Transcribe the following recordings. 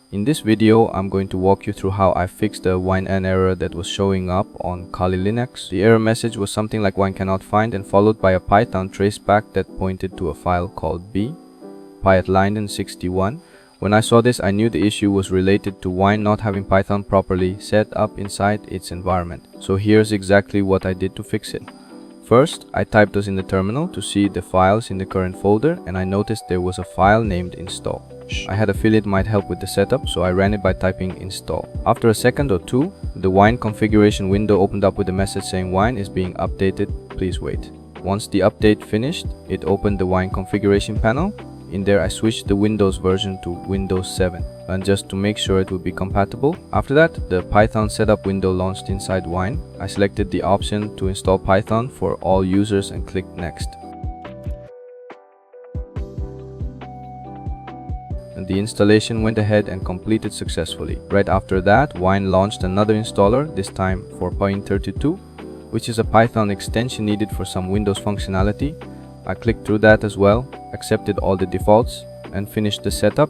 In this video, I'm going to walk you through how I fixed the wine error that was showing up on Kali Linux. The error message was something like wine cannot find and followed by a Python traceback that pointed to a file called bee.py. When I saw this, I knew the issue was related to wine not having Python properly set up inside its environment. So here's exactly what I did to fix it. First, I typed those in the terminal to see the files in the current folder, and I noticed there was a file named install. I had a feeling it might help with the setup, so I ran it by typing install. After a second or two, the wine configuration window opened up with a message saying wine is being updated, please wait. Once the update finished, it opened the wine configuration panel. In there, I switched the Windows version to Windows 7, and just to make sure it would be compatible. After that, the Python setup window launched inside Wine. I selected the option to install Python for all users and clicked next. And the installation went ahead and completed successfully. Right after that, Wine launched another installer, this time 4.32, which is a Python extension needed for some Windows functionality. I clicked through that as well, accepted all the defaults, and finished the setup.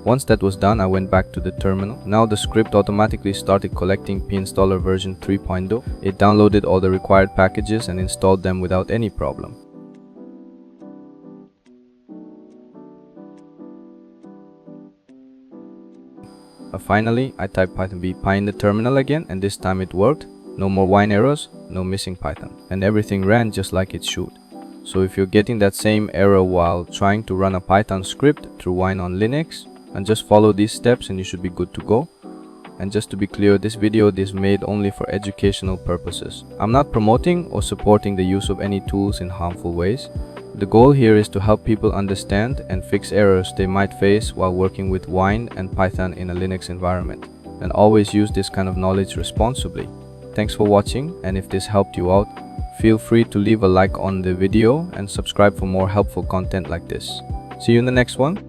Once that was done, I went back to the terminal. Now the script automatically started collecting pinstaller version 3.0. It downloaded all the required packages and installed them without any problem. Finally, I typed Python.py in the terminal again, and this time it worked. No more wine errors, no missing Python, and everything ran just like it should. So if you're getting that same error while trying to run a Python script through Wine on Linux, and just follow these steps and you should be good to go. And just to be clear, this video is made only for educational purposes. I'm not promoting or supporting the use of any tools in harmful ways. The goal here is to help people understand and fix errors they might face while working with Wine and Python in a Linux environment. And always use this kind of knowledge responsibly. Thanks for watching, and if this helped you out, feel free to leave a like on the video and subscribe for more helpful content like this. See you in the next one.